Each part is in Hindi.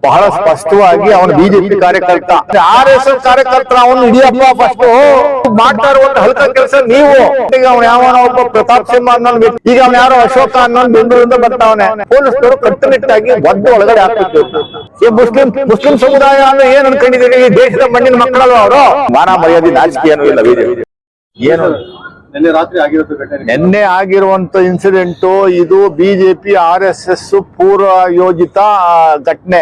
ಬಹಳ ಸ್ಪಷ್ಟವಾಗಿ ಅವನು ಬಿಜೆಪಿ ಕಾರ್ಯಕರ್ತ, RSS ಕಾರ್ಯಕರ್ತ ಅವನು ಹಿಡಿಯಪ್ಪ ಫಸ್ಟ್ ಮಾಡ್ತಾ ಇರುವಂತ ಹಲ್ಕ ಕೆಲಸ ನೀವು. ಈಗ ಅವನು ಯಾವನ ಒಬ್ಬ ಪ್ರತಾಪ್ ಸಿಂಹ ಅನ್ನೋ ಈಗ ಅವನು ಯಾರೋ ಅಶೋಕ ಅನ್ನೋ ಬೆಂಗಳೂರಿಂದ ಬರ್ತಾವನೆ, ಪೊಲೀಸರು ಕಟ್ಟುನಿಟ್ಟಾಗಿ ಒದ್ದು ಒಳಗಡೆ ಹಾಕ್ಬೇಕು. ಈ ಮುಸ್ಲಿಂ ಸಮುದಾಯ ಅಂದ್ರೆ ಏನ್ ಅನ್ಕೊಂಡಿದ್ದೀರಿ? ಈ ದೇಶದ ಮಣ್ಣಿನ ಮಕ್ಕಳಲ್ಲ ಅವರು. ಮಾನ ಮರ್ಯಾದೆ ನಾಚಿಕೆ ಏನೂ ಇಲ್ಲ ಬಿಜೆಪಿ. ಏನು ನಿನ್ನೆ ಆಗಿರುವಂತ ಇನ್ಸಿಡೆಂಟ್ ಇದು ಬಿಜೆಪಿ RSS ಪೂರ್ವ ಯೋಜಿತ ಘಟನೆ.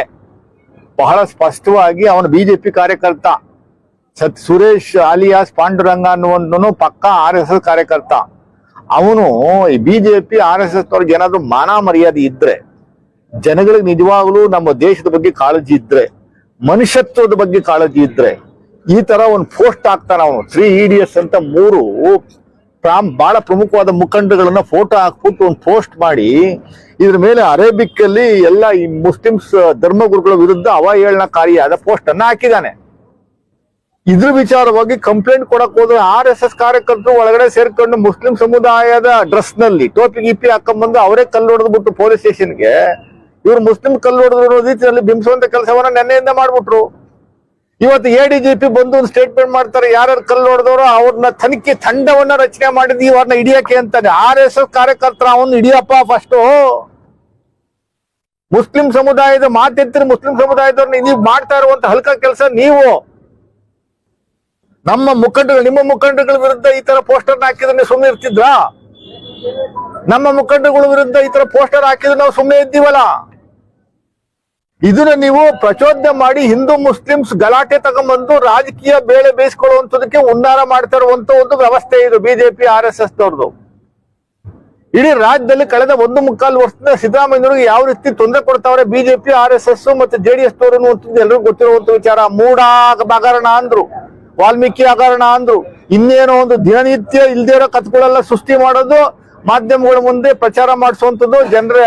ಬಹಳ ಸ್ಪಷ್ಟವಾಗಿ ಅವನು ಬಿಜೆಪಿ ಕಾರ್ಯಕರ್ತ. ಸುರೇಶ್ ಅಲಿಯಾಸ್ ಪಾಂಡುರಂಗ ಅನ್ನುವನು ಪಕ್ಕ RSS ಕಾರ್ಯಕರ್ತ. ಅವನು ಈ ಬಿಜೆಪಿ RSS ಅವ್ರಿಗೆ ಏನಾದ್ರು ಮಾನ ಮರ್ಯಾದೆ ಇದ್ರೆ, ಜನಗಳಿಗೆ ನಿಜವಾಗ್ಲೂ ನಮ್ಮ ದೇಶದ ಬಗ್ಗೆ ಕಾಳಜಿ ಇದ್ರೆ, ಮನುಷ್ಯತ್ವದ ಬಗ್ಗೆ ಕಾಳಜಿ ಇದ್ರೆ ಈ ತರ ಒಂದು ಪೋಸ್ಟ್ ಹಾಕ್ತಾನ ಅವನು. 3 EDS ಅಂತ 3 ಬಹಳ ಪ್ರಮುಖವಾದ ಮುಖಂಡಗಳನ್ನ ಫೋಟೋ ಹಾಕ್ಬಿಟ್ಟು ಒಂದು ಪೋಸ್ಟ್ ಮಾಡಿ ಇದ್ರ ಮೇಲೆ ಅರೇಬಿಕ್ ಅಲ್ಲಿ ಎಲ್ಲ ಈ ಮುಸ್ಲಿಮ್ಸ್ ಧರ್ಮಗುರುಗಳ ವಿರುದ್ಧ ಅವಹೇಳನಕಾರಿಯಾದ ಪೋಸ್ಟ್ ಅನ್ನ ಹಾಕಿದ್ದಾನೆ. ಇದ್ರ ವಿಚಾರವಾಗಿ ಕಂಪ್ಲೇಂಟ್ ಕೊಡಕ್ ಹೋದ್ರೆ RSS ಕಾರ್ಯಕರ್ತರು ಒಳಗಡೆ ಸೇರ್ಕೊಂಡು ಮುಸ್ಲಿಂ ಸಮುದಾಯದ ಡ್ರೆಸ್ ನಲ್ಲಿ ಟೋಪಿ ಗಿಪಿ ಹಾಕೊಂಡ್ಬಂದು ಅವರೇ ಕಲ್ಲು ಹೊಡೆದ್ಬಿಟ್ಟು ಪೊಲೀಸ್ ಸ್ಟೇಷನ್ಗೆ ಇವ್ರು ಮುಸ್ಲಿಂ ಕಲ್ಲು ಹೊಡೆದ್ರು ರೀತಿಯಲ್ಲಿ ಬಿಂಬಿಸುವಂತ ಕೆಲಸವನ್ನ ನೆನ್ನೆಯಿಂದ ಮಾಡ್ಬಿಟ್ರು. ಇವತ್ತು ADGP ಬಂದು ಒಂದು ಸ್ಟೇಟ್ಮೆಂಟ್ ಮಾಡ್ತಾರೆ, ಯಾರ್ಯಾರು ಕಲ್ಲು ಹೊಡೆದವರು ಅವ್ರನ್ನ ತನಿಖೆ ತಂಡವನ್ನ ರಚನೆ ಮಾಡಿದ್ವಿ ಅವ್ರನ್ನ ಹಿಡಿಯಕ್ಕೆ ಅಂತಾನೆ. RSS ಕಾರ್ಯಕರ್ತರ ಅವನು ಹಿಡಿಯಪ್ಪ ಫಸ್ಟ್. ಮುಸ್ಲಿಂ ಸಮುದಾಯದ ಮಾತೆತ್ತಿರಿ, ಮುಸ್ಲಿಂ ಸಮುದಾಯದವ್ರನ್ನ ನೀವು ಮಾಡ್ತಾ ಇರುವಂತ ಹಲ್ಕ ಕೆಲಸ ನೀವು. ನಿಮ್ಮ ಮುಖಂಡಗಳ ವಿರುದ್ಧ ಈ ತರ ಪೋಸ್ಟರ್ ಹಾಕಿದ್ರೆ ನೀವು ಸುಮ್ಮನೆ ಇರ್ತಿದ್ರಾ? ನಮ್ಮ ಮುಖಂಡಗಳ ವಿರುದ್ಧ ಈ ತರ ಪೋಸ್ಟರ್ ಹಾಕಿದ್ರೆ ನಾವು ಸುಮ್ಮನೆ ಇದ್ದೀವಲ್ಲ. ಇದನ್ನ ನೀವು ಪ್ರಚೋದನೆ ಮಾಡಿ ಹಿಂದೂ ಮುಸ್ಲಿಮ್ಸ್ ಗಲಾಟೆ ತಗೊಂಡ್ಬಂದು ರಾಜಕೀಯ ಬೇಳೆ ಬೇಯಿಸ್ಕೊಳ್ಳುವಂಥದಕ್ಕೆ ಉನ್ನಾರ ಮಾಡ್ತಾ ಇರುವಂತ ಒಂದು ವ್ಯವಸ್ಥೆ ಇದು ಬಿಜೆಪಿ RSS ದವ್ರದ್ದು. ಇಡೀ ರಾಜ್ಯದಲ್ಲಿ ಕಳೆದ 1.25 ವರ್ಷದಿಂದ ಸಿದ್ದರಾಮಯ್ಯನವ್ರಿಗೆ ಯಾವ ರೀತಿ ತೊಂದರೆ ಕೊಡ್ತಾವ್ರೆ ಬಿಜೆಪಿ RSS ಮತ್ತೆ JDS ದವರು ಅನ್ನುವಂಥದ್ದು ಎಲ್ರಿಗೂ ಗೊತ್ತಿರುವಂತ ವಿಚಾರ. ಮೂಡ ಹಗರಣ ಅಂದ್ರು, ವಾಲ್ಮೀಕಿ ಹಗರಣ ಅಂದ್ರು, ಇನ್ನೇನೋ ಒಂದು ದಿನನಿತ್ಯ ಇಲ್ದೇ ಇರೋ ಕಥೆಗಳೆಲ್ಲ ಸೃಷ್ಟಿ ಮಾಡೋದು, ಮಾಧ್ಯಮಗಳ ಮುಂದೆ ಪ್ರಚಾರ ಮಾಡಿಸುವಂಥದ್ದು, ಜನರ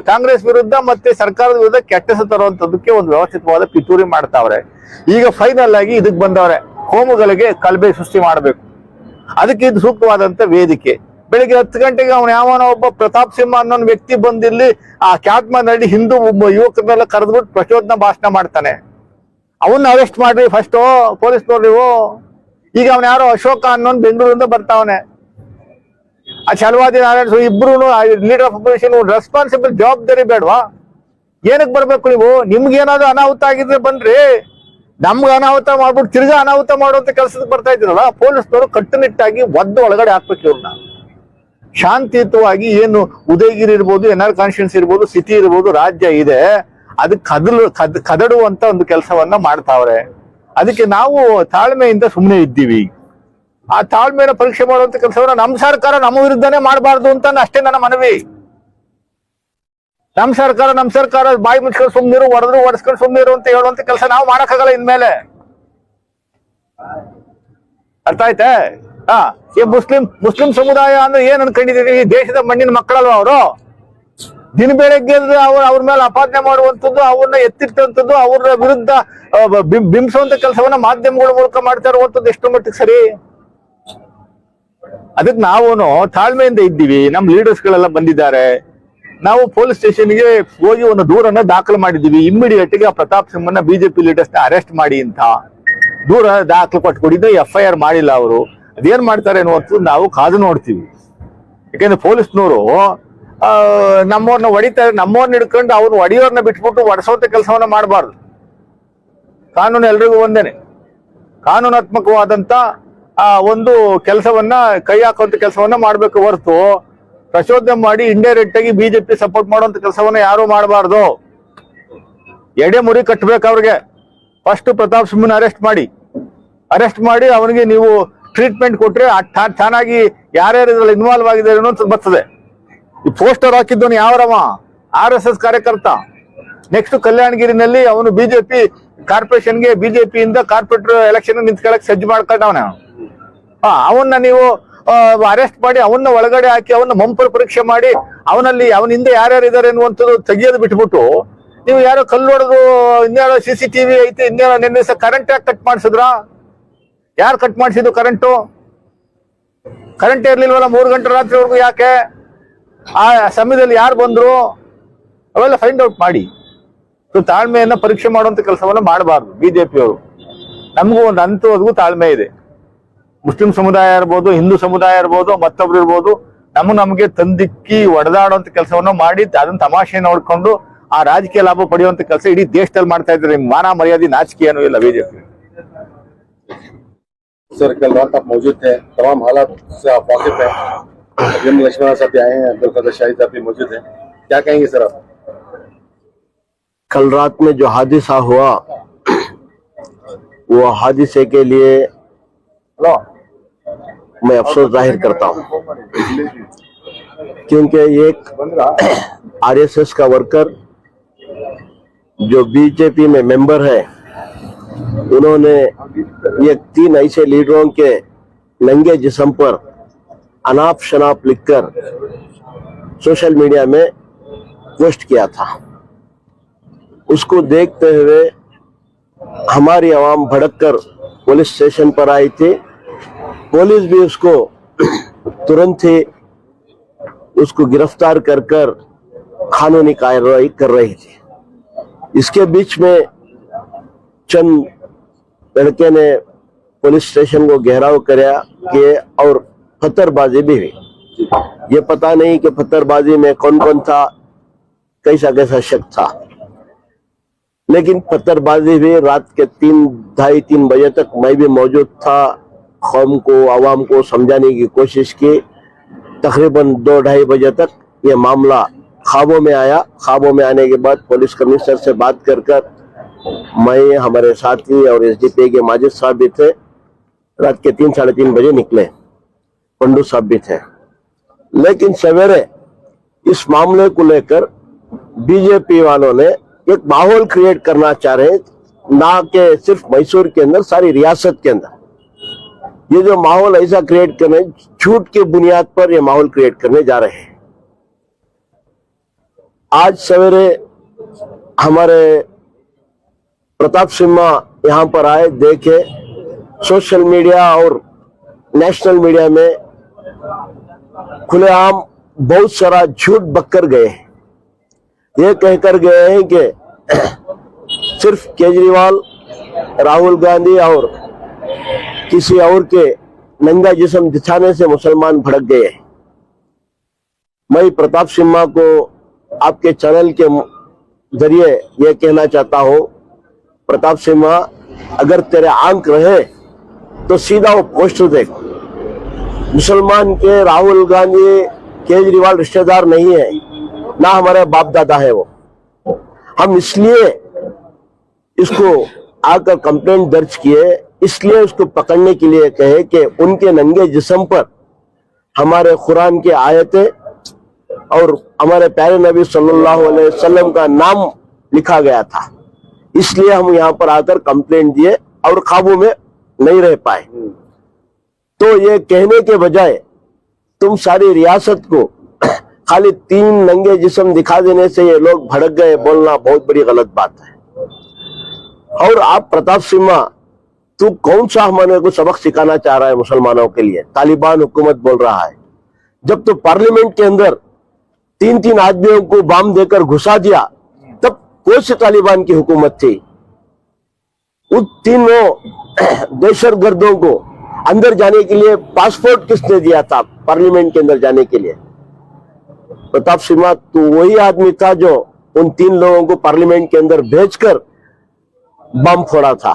ಕಾಂಗ್ರೆಸ್ ವಿರುದ್ಧ ಮತ್ತೆ ಸರ್ಕಾರದ ವಿರುದ್ಧ ಕೆಟ್ಟ ಹೆಸರು ತರುವಂತದಕ್ಕೆ ಒಂದು ವ್ಯವಸ್ಥಿತವಾದ ಪಿತೂರಿ ಮಾಡ್ತಾವ್ರೆ. ಈಗ ಫೈನಲ್ ಆಗಿ ಇದಕ್ ಬಂದವ್ರೆ, ಹೋಮಗಳಿಗೆ ಕಲಬೆ ಸೃಷ್ಟಿ ಮಾಡಬೇಕು. ಅದಕ್ಕೆ ಇದು ಸೂಕ್ತವಾದಂತ ವೇದಿಕೆ. ಬೆಳಿಗ್ಗೆ 10 ಗಂಟೆಗೆ ಅವನು ಯಾವನ ಒಬ್ಬ ಪ್ರತಾಪ್ ಸಿಂಹ ಅನ್ನೋ ವ್ಯಕ್ತಿ ಬಂದಿಲ್ಲಿ ಆ ಕ್ಯಾತ್ಮಂಡ್ಲಿ ಹಿಂದೂ ಯುವಕರನ್ನೆಲ್ಲ ಕರೆದ್ಬಿಟ್ಟು ಪ್ರಚೋದನಾ ಭಾಷಣ ಮಾಡ್ತಾನೆ. ಅವನ್ನ ಅರೆಸ್ಟ್ ಮಾಡ್ರಿ ಫಸ್ಟ್ ಪೊಲೀಸ್ನವ್ರು ನೀವು. ಈಗ ಅವನ ಯಾರೋ ಅಶೋಕ ಅನ್ನೋ ಬೆಂಗಳೂರಿಂದ ಬರ್ತಾವನೆ, ಆ ಛಲವಾದಿ ನಾರಾಯಣ ಇಬ್ರು ಲೀಡರ್ ಆಫ್ ಅಪೋಸಿಷನ್ ರೆಸ್ಪಾನ್ಸಿಬಲ್ ಜವಾಬ್ದಾರಿ ಬೇಡವಾ? ಏನಕ್ಕೆ ಬರ್ಬೇಕು ನೀವು? ನಿಮ್ಗೆ ಏನಾದ್ರು ಅನಾಹುತ ಆಗಿದ್ರೆ ಬನ್ರಿ, ನಮ್ಗೆ ಅನಾಹುತ ಮಾಡ್ಬಿಟ್ಟು ತಿರ್ಗಾ ಅನಾಹುತ ಮಾಡುವಂತ ಕೆಲಸಕ್ಕೆ ಬರ್ತಾ ಇದ್ದೀರಲ್ಲ. ಪೊಲೀಸ್ನವರು ಕಟ್ಟುನಿಟ್ಟಾಗಿ ಒದ್ದು ಒಳಗಡೆ ಹಾಕ್ಬೇಕು ಇವ್ರನ್ನ. ಶಾಂತಿಯುತವಾಗಿ ಏನು ಉದಯಗಿರಿ ಇರ್ಬೋದು, NR ಕಾನ್ಸ್ಟಿಟ್ಯೂನ್ಸಿ ಇರ್ಬೋದು, ಸಿಟಿ ಇರ್ಬೋದು, ರಾಜ್ಯ ಇದೆ, ಅದಕ್ಕೆ ಕದಡುವಂತ ಒಂದು ಕೆಲಸವನ್ನ ಮಾಡ್ತಾವ್ರೆ. ಅದಕ್ಕೆ ನಾವು ತಾಳ್ಮೆಯಿಂದ ಸುಮ್ಮನೆ ಇದ್ದೀವಿ. ಆ ತಾಳ್ಮೆನ ಪರೀಕ್ಷೆ ಮಾಡುವಂತ ಕೆಲಸವನ್ನ ನಮ್ಮ ಸರ್ಕಾರ ನಮ್ಮ ವಿರುದ್ಧನೇ ಮಾಡಬಾರ್ದು ಅಂತ ಅಷ್ಟೇ ನನ್ನ ಮನವಿ. ನಮ್ಮ ಸರ್ಕಾರ ಬಾಯಿ ಮುಚ್ಕೊಂಡು ಸುಮ್ಮನಿರು, ಒಡಿಸ್ಕೊಂಡು ಸುಮ್ಮನಿರು ಅಂತ ಹೇಳುವಂತ ಕೆಲಸ ನಾವು ಮಾಡಕ್ಕಾಗಲ್ಲ ಇನ್ಮೇಲೆ. ಅರ್ಥ ಆಯ್ತೆ? ಈ ಮುಸ್ಲಿಂ ಸಮುದಾಯ ಅಂದ್ರೆ ಏನ್ ಅನ್ಕೊಂಡಿದ್ದೀರಿ? ಈ ದೇಶದ ಮಣ್ಣಿನ ಮಕ್ಕಳಲ್ವ ಅವರು? ದಿನ ಬೆಳಗ್ಗೆ ಅವ್ರ ಮೇಲೆ ಅಪಾದನೆ ಮಾಡುವಂಥದ್ದು, ಅವ್ರನ್ನ ಎತ್ತಿಟ್ಟಂಥದ್ದು, ಅವ್ರ ವಿರುದ್ಧ ಬಿಂಬಿಸುವಂತ ಕೆಲಸವನ್ನ ಮಾಧ್ಯಮಗಳ ಮೂಲಕ ಮಾಡ್ತಾ ಇರುವಂಥದ್ದು ಎಷ್ಟು ಮಟ್ಟಿಗೆ ಸರಿ? ಅದಕ್ಕೆ ನಾವು ತಾಳ್ಮೆಯಿಂದ ಇದ್ದೀವಿ. ನಮ್ಮ ಲೀಡರ್ಸ್ ಗಳೆಲ್ಲ ಬಂದಿದ್ದಾರೆ. ನಾವು ಪೊಲೀಸ್ ಸ್ಟೇಷನ್ಗೆ ಹೋಗಿ ಒಂದು ದೂರನ್ನ ದಾಖಲು ಮಾಡಿದ್ದೀವಿ. ಇಮ್ಮಿಡಿಯೇಟ್ ಗೆ ಪ್ರತಾಪ್ ಸಿಂಹನ ಬಿಜೆಪಿ ಲೀಡರ್ಸ್ ನ ಅರೆಸ್ಟ್ ಮಾಡಿ ಅಂತ ದೂರ ದಾಖಲು ಕೊಟ್ಕೊಂಡಿದ್ದ. FIR ಮಾಡಿಲ್ಲ ಅವರು. ಅದೇನ್ ಮಾಡ್ತಾರೆ ಅನ್ನುವಂಥದ್ದು ನಾವು ಕಾದು ನೋಡ್ತೀವಿ. ಯಾಕೆಂದ್ರೆ ಪೊಲೀಸ್ನವರು ನಮ್ಮವ್ರನ್ನ ಹೊಡಿತಾರೆ, ನಮ್ಮವ್ರನ್ನ ಹಿಡ್ಕೊಂಡು ಅವ್ರನ್ನ ಹೊಡಿಯೋರ್ನ ಬಿಟ್ಬಿಟ್ಟು ಒಡಿಸೋಂತ ಕೆಲಸವನ್ನ ಮಾಡಬಾರ್ದು. ಕಾನೂನು ಎಲ್ರಿಗೂ ಒಂದೇನೆ. ಕಾನೂನಾತ್ಮಕವಾದಂತ ಒಂದು ಕೆಲಸವನ್ನ ಕೈ ಹಾಕುವಂತ ಕೆಲಸವನ್ನ ಮಾಡ್ಬೇಕು ಹೊರತು ಪ್ರಚೋದನೆ ಮಾಡಿ ಇಂಡೈರೆಕ್ಟ್ ಆಗಿ ಬಿಜೆಪಿ ಸಪೋರ್ಟ್ ಮಾಡುವಂತ ಕೆಲಸವನ್ನ ಯಾರು ಮಾಡಬಾರ್ದು. ಎಡೆ ಮುರಿ ಕಟ್ಟಬೇಕು ಅವ್ರಿಗೆ. ಫಸ್ಟ್ ಪ್ರತಾಪ್ ಸಿಂಹನ ಅರೆಸ್ಟ್ ಮಾಡಿ ಅವನಿಗೆ ನೀವು ಟ್ರೀಟ್ಮೆಂಟ್ ಕೊಟ್ರೆ ಚೆನ್ನಾಗಿ ಯಾರ್ಯಾರು ಇದ್ರಲ್ಲಿ ಇನ್ವಾಲ್ವ್ ಆಗಿದ್ದಾರೆ ಅನ್ನೋದು ಬರ್ತದೆ. ಈ ಪೋಸ್ಟರ್ ಹಾಕಿದ್ದವನು ಯಾವರವ? RSS ಕಾರ್ಯಕರ್ತ. ನೆಕ್ಸ್ಟ್ ಕಲ್ಯಾಣಗಿರಿನಲ್ಲಿ ಅವನು ಬಿಜೆಪಿ ಕಾರ್ಪೊರೇಷನ್ಗೆ ಬಿಜೆಪಿಯಿಂದ ಕಾರ್ಪೊರೇಟರ್ ಎಲೆಕ್ಷನ್ ನಿಂತ್ಕೊಳ್ಳಕ್ ಸಜ್ಜು ಮಾಡ್ಕೊಂಡವನ. ಅವನ್ನ ನೀವು ಅರೆಸ್ಟ್ ಮಾಡಿ ಅವನ್ನ ಒಳಗಡೆ ಹಾಕಿ ಅವನ್ನ ಮಂಪರ್ ಪರೀಕ್ಷೆ ಮಾಡಿ ಅವನ ಹಿಂದೆ ಯಾರ್ಯಾರು ಇದಾರೆ ಅನ್ನುವಂಥದ್ದು ತೆಗಿಯೋದು ಬಿಟ್ಬಿಟ್ಟು ನೀವು ಯಾರೋ ಕಲ್ಲು ಹೊಡೆದು ಇನ್ಯಾರೋ CCTV ಐತೆ, ಇನ್ಯಾರೋ ನಿನ್ನೆ ಕರೆಂಟ್ ಯಾಕೆ ಕಟ್ ಮಾಡಿಸಿದ್ರ? ಯಾರು ಕಟ್ ಮಾಡಿಸಿದ್ರು ಕರೆಂಟ್ ಇರ್ಲಿಲ್ವಲ್ಲ 3 ಗಂಟೆ ರಾತ್ರಿವರೆಗೂ? ಯಾಕೆ? ಆ ಸಮಯದಲ್ಲಿ ಯಾರು ಬಂದ್ರು ಅವೆಲ್ಲ ಫೈಂಡ್ ಔಟ್ ಮಾಡಿ. ಸೊ ತಾಳ್ಮೆಯನ್ನ ಪರೀಕ್ಷೆ ಮಾಡುವಂತ ಕೆಲಸವನ್ನ ಮಾಡಬಾರ್ದು ಬಿಜೆಪಿಯವರು. ನಮಗೂ ಒಂದು ಹಂತವರೆಗೂ ತಾಳ್ಮೆ ಇದೆ. ಮುಸ್ಲಿಂ ಸಮುದಾಯ ಇರ್ಬೋದು, ಹಿಂದೂ ಸಮುದಾಯ ಇರ್ಬೋದು, ಮತ್ತೊಬ್ರು ಇರ್ಬೋದು, ನಮಗೆ ತಂದಿಕ್ಕಿ ಒಡೆದಾಡುವಂತ ಕೆಲಸವನ್ನ ಮಾಡಿ ಅದನ್ನ ತಮಾಷೆ ನೋಡ್ಕೊಂಡು ಆ ರಾಜಕೀಯ ಲಾಭ ಪಡೆಯುವಂತ ಕೆಲಸ ಇಡೀ ದೇಶದಲ್ಲಿ ಮಾಡ್ತಾ ಇದ್ದಾರೆ. ಮಾನ ಮರ್ಯಾದೆ ನಾಚಿಕೆ ಏನೂ ಇಲ್ಲ ಬಿಜೆಪಿ. सर कल रात आप मौजूद थे, तमाम हालात से आप वाकिफ हैं। लक्ष्मण साहब भी आए हैं, अब्दुल कदर शाहिद साहब भी मौजूद हैं, क्या कहेंगे सर आप? कल रात में जो हादसा हुआ वो हादसे के लिए मैं अफसोस जाहिर करता हूं, क्योंकि एक आरएसएस का वर्कर जो बीजेपी में मेंबर है, उन्होंने ये 3 ऐसे लीडरों के नंगे जिस्म पर अनाप शनाप लिखकर सोशल मीडिया में पोस्ट किया था। उसको देखते हुए हमारी आवाम भड़क कर पुलिस स्टेशन पर आई थी। पुलिस भी उसको तुरंत ही उसको गिरफ्तार कर कानूनी कार्रवाई कर रही थी। इसके बीच में चंद लड़के ने पुलिस स्टेशन को घेराव किया और पत्थरबाजी भी हुई। ये पता नहीं कि पत्थरबाजी में कौन कौन था, कैसा कैसा शक था, लेकिन पत्थरबाजी भी रात के 2:30-3 बजे तक मैं भी मौजूद था। कौम को, आवाम को समझाने की कोशिश की। तकरीबन 2-2:30 बजे तक ये मामला ख्वाबों में आया। ख्वाबों में आने के बाद पुलिस कमिश्नर से बात कर मैं, हमारे साथी और एसडीपी के माजिद साहब भी थे। रात के 3-3:30 बजे निकले। पंडू साहब भी थे। लेकिन सवेरे इस मामले को लेकर बीजेपी वालों ने एक माहौल क्रिएट करना चाह रहे हैं, ना कि सिर्फ मैसूर के अंदर, सारी रियासत के अंदर। ये जो माहौल ऐसा क्रिएट करने, झूठ की बुनियाद पर ये माहौल क्रिएट करने जा रहे हैं। आज सवेरे हमारे प्रताप सिम्हा यहाँ पर आए, देखे सोशल मीडिया और नेशनल मीडिया में खुलेआम बहुत सारा झूठ बककर गए हैं। ये कहकर गए हैं कि सिर्फ केजरीवाल, राहुल गांधी और किसी और के नंगा जिस्म दिखाने से मुसलमान भड़क गए हैं। मैं प्रताप सिम्हा को आपके चैनल के जरिए ये कहना चाहता हूं, प्रताप सिम्हा, अगर तेरे आंख रहे तो सीधा वो पोस्टर देखो। मुसलमान के राहुल गांधी, केजरीवाल रिश्तेदार नहीं है, ना हमारे बाप दादा है वो। हम इसलिए इसको आकर कंप्लेंट दर्ज किए, इसलिए उसको पकड़ने के लिए कहे कि उनके नंगे जिस्म पर हमारे कुरान की आयतें और हमारे प्यारे नबी सल्लल्लाहु अलैहि वसल्लम का नाम लिखा गया था। इसलिए हम यहाँ पर आकर कंप्लेंट दिए और काबू में नहीं रह पाए। तो ये कहने के बजाय तुम सारी रियासत को खाली 3 नंगे जिस्म दिखा देने से ये लोग भड़क गए, बोलना बहुत बड़ी गलत बात है। और आप प्रताप सिम्हा, तू कौन सा हमारे को सबक सिखाना चाह रहा है मुसलमानों के लिए? तालिबान हुकूमत बोल रहा है। जब तो पार्लियामेंट के अंदर 3-3 आदमियों को बम देकर घुसा दिया, तब कौन सी तालिबान की हुकूमत थी? उन तीनों दहशतगर्दों को अंदर जाने के लिए पासपोर्ट किसने दिया था पार्लियामेंट के अंदर जाने के लिए? प्रताप सिम्हा, तो वही आदमी था जो उन 3 लोगों को पार्लियामेंट के अंदर भेजकर बम फोड़ा था।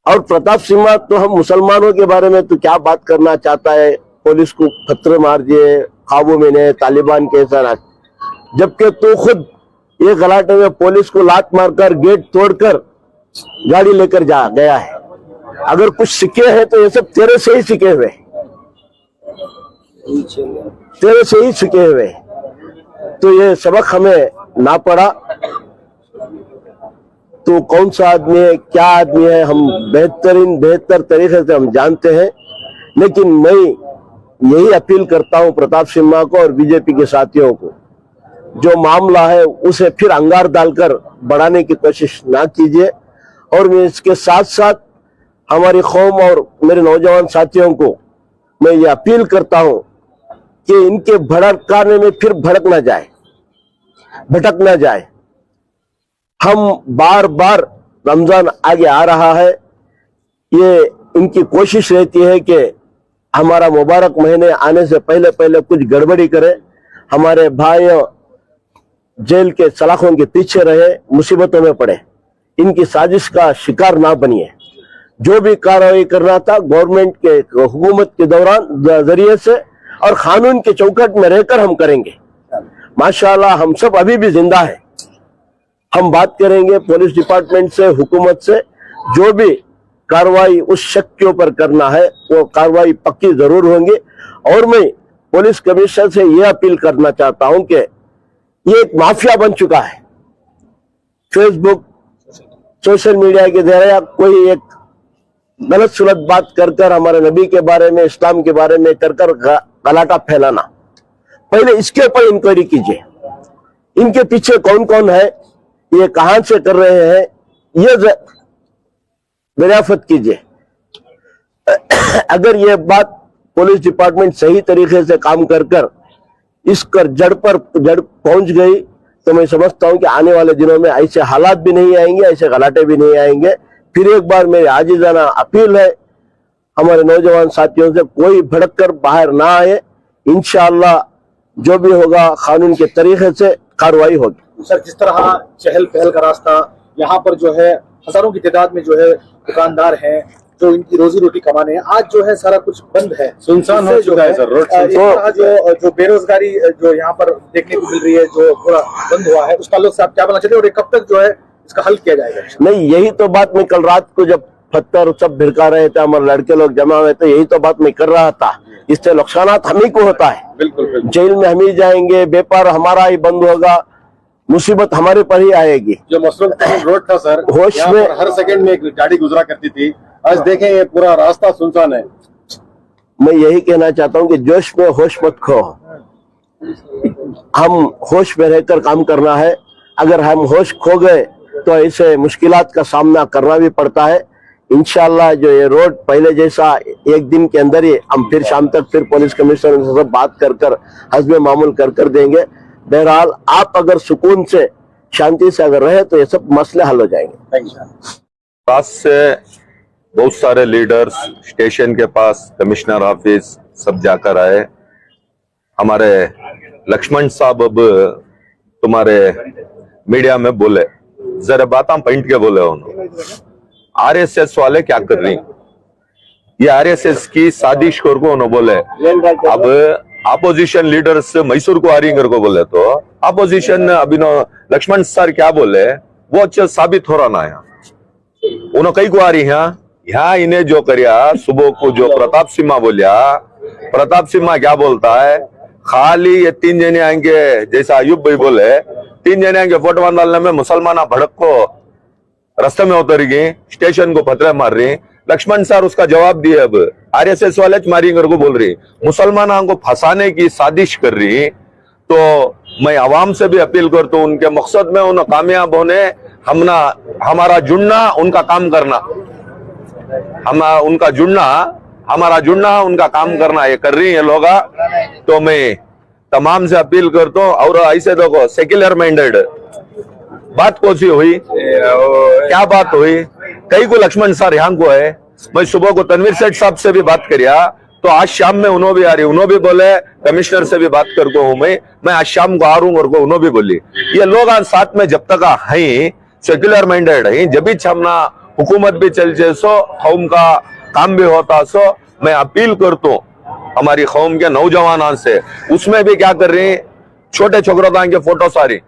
और प्रताप सिम्हा, तो हम मुसलमानों के बारे में तो क्या बात करना चाहता है? पुलिस को पत्थर मार दिए, काबू में ने, तालिबान के साथ, जबकि तो खुद ये गलाटे में पुलिस को लात मारकर गेट तोड़कर गाड़ी लेकर जा गया है। अगर कुछ सीखे हैं तो ये सब तेरे से ही सीखे हुए, तेरे से ही सीखे हुए। तो ये सबक हमें ना पड़ा तो कौन सा आदमी है, क्या आदमी है, हम बेहतर तरीके से हम जानते हैं। लेकिन मैं यही अपील करता हूं प्रताप सिम्हा को और बीजेपी के साथियों को, जो मामला है उसे फिर अंगार डालकर बढ़ाने की कोशिश ना कीजिए। और मैं इसके साथ साथ हमारी कौम और मेरे नौजवान साथियों को मैं ये अपील करता हूं कि इनके भड़काने में फिर भड़क ना जाए, भटक ना जाए। हम बार बार रमजान आगे आ रहा है, ये इनकी कोशिश रहती है कि हमारा मुबारक महीने आने से पहले पहले कुछ गड़बड़ी करे, हमारे भाई जेल के सलाखों के पीछे रहे, मुसीबतों में पड़े। इनकी साजिश का शिकार ना बनिए। जो भी कार्रवाई करना था गवर्नमेंट के हुकूमत के दौरान जरिए से और कानून के चौखट में रहकर हम करेंगे। माशाल्लाह हम सब अभी भी जिंदा है। हम बात करेंगे पुलिस डिपार्टमेंट से, हुकूमत से, जो भी कार्रवाई उस शक के ऊपर करना है वो कार्रवाई पक्की जरूर होंगी। और मैं पुलिस कमिश्नर से यह अपील करना चाहता हूं कि ये एक माफिया बन चुका है। फेसबुक, सोशल मीडिया के जरिए कोई एक गलत सुलत बात कर हमारे नबी के बारे में, इस्लाम के बारे में कर गलाटा फैलाना, पहले इसके ऊपर इंक्वायरी कीजिए। इनके पीछे कौन कौन है, ये कहां से कर रहे हैं, ये दरियाफ्त कीजिए। अगर ये बात पुलिस डिपार्टमेंट सही तरीके से काम कर इसकर जड़ पहुंच गई तो मैं समझता हूं कि आने वाले दिनों में ऐसे हालात भी नहीं आएंगे, ऐसे गलाटे भी नहीं आएंगे। फिर एक बार मेरी आजिज़ाना अपील है हमारे नौजवान साथियों से, कोई भड़क कर बाहर ना आए। इंशाअल्लाह जो भी होगा कानून के तरीके से कार्रवाई होगी। सर, जिस तरह चहल पहल का रास्ता यहाँ पर जो है, हजारों की तादाद में जो है दुकानदार हैं जो इनकी रोजी रोटी कमाने हैं, आज जो है सारा कुछ बंद है, सुनसान हो चुका है सर। रोड जो बेरोजगारी जो यहाँ पर देखने को मिल रही है, जो थोड़ा बंद हुआ है, उस ताल्लुक से आप क्या बोलना चाहते हैं और कब तक जो है इसका हल किया जाएगा? नहीं, यही तो बात मैं कल रात को जब पत्थर सब भिड़का रहे थे, हमारे लड़के लोग जमा हुए थे, यही तो बात मैं कर रहा था। इससे नुकसान हम ही को होता है। बिल्कुल। जेल में हम ही जाएंगे, व्यापार हमारा ही बंद होगा, मुसीबत हमारे पर ही आएगी। जो मसरूम रोड था सर, होश यहाँ में पर हर सेकंड में एक गाड़ी गुजरा करती थी, आज देखें ये पूरा रास्ता सुनसान है। मैं यही कहना चाहता हूँ कि जोश में होश मत खो। हम होश में रहकर काम करना है। अगर हम होश खो गए तो ऐसे मुश्किलात का सामना करना भी पड़ता है। इंशाल्लाह जो ये रोड पहले जैसा एक दिन के अंदर ही हम फिर शाम तक फिर पुलिस कमिश्नर से सब बात कर हस्बे मामूल कर देंगे। बहरहाल आप अगर सुकून से शांति से अगर रहे तो ये सब मसले हल हो जाएंगे। पास से बहुत सारे लीडर्स स्टेशन के पास, कमिश्नर ऑफिस सब जाकर आए। हमारे लक्ष्मण साहब अब तुम्हारे मीडिया में बोले, जरा बात हम पॉइंट के बोले उन्होंने, आरएसएस वाले क्या कर रही, ये आरएसएस की साजिश को उन्होंने बोले। अब अपोजिशन लीडर्स मैसूर को आ रही को बोले तो अपोजिशन अभिनव लक्ष्मण सर क्या बोले वो अच्छा साबित हो रहा ना। यहाँ उन्होंने कई को आ रही यहाँ इन्हें जो करिया सुबह को जो प्रताप सिम्हा बोलिया, प्रताप सिम्हा क्या बोलता है, खाली ये 3 जने आएंगे, जैसा अयूब भाई बोले 3 जने आएंगे फोटो डालने में मुसलमान भड़क को रास्ते में उतरेगी, स्टेशन को पत्थर मार रही। लक्ष्मण सर उसका जवाब दिए, अब आरएसएस वाले मारिंग को बोल रही, मुसलमानों को फंसाने की साजिश कर रही। तो मैं आवाम से भी अपील करता हूँ, उनके मकसद में उन्हें कामयाब होने हमारा जुड़ना, उनका काम करना, उनका जुड़ना, हमारा जुड़ना, उनका काम करना ये कर रही है लोग। तो मैं तमाम से अपील करता हूँ। और ऐसे देखो सेक्युलर माइंडेड बात कौन सी हुई, क्या बात हुई, कई को लक्ष्मण सर यहाँ को है। मैं सुबह को तनवीर सेठ साहब से भी बात करिया तो आज शाम में उन्होंने भी आ रही, उन्होंने भी बोले, कमिश्नर से भी बात करता हूँ मैं आज शाम को आ रहा हूँ और उन्होंने भी बोली। ये लोग आज साथ में जब तक है सेक्युलर माइंडेड है, जब भी छमना हुकूमत भी चल जाए सो कौम का काम भी होता। सो मैं अपील करता हूँ हमारी कौम के नौजवान से, उसमें भी क्या कर रही, छोटे छोकरों के फोटो सारी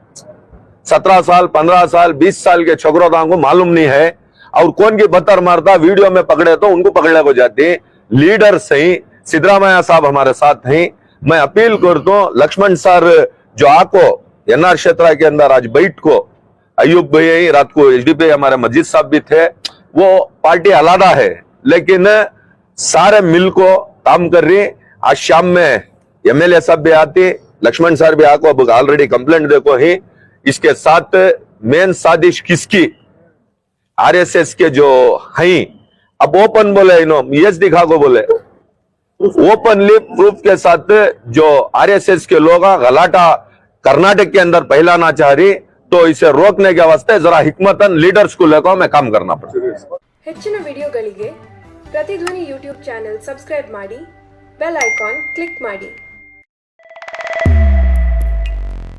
17 साल 15 साल 20 साल के छोकरों को मालूम नहीं है, और कौन की बत्तर मारता वीडियो में पकड़े तो उनको पकड़ने को जाते। लीडर सही सिद्धरामैया साहब हमारे साथ हैं। मैं अपील करता हूँ लक्ष्मण सर जो आको एनआर क्षेत्र के अंदर आज बैठ को, अयूब भाई रात को एचडीपी हमारे मस्जिद साहब भी थे, वो पार्टी अलग है लेकिन सारे मिल को काम कर रही। आज शाम में एमएलए साहब भी आते, लक्ष्मण सर भी आको, अब ऑलरेडी कंप्लेंट देखो ही। इसके साथ मेन साजिश किसकी, आरएसएस के जो हैं, अब ओपन बोले इन्हों यस दिखा को बोले, ओपनली प्रूफ के साथ जो आरएसएस के लोग गलाटा कर्नाटक के अंदर फैलाना चाह रही, तो इसे रोकने के वास्ते जरा हिकमतन लीडर्स को लेकर हमें काम करना पड़ेगा। ಹೆಚ್ಚಿನ ವಿಡಿಯೋಗಳಿಗೆ ಪ್ರತಿಧ್ವನಿ ಯೂಟ್ಯೂಬ್ ಚಾನೆಲ್ ಸಬ್ಸ್ಕ್ರೈಬ್ ಮಾಡಿ, ಬೆಲ್ ಐಕಾನ್ ಕ್ಲಿಕ್ ಮಾಡಿ.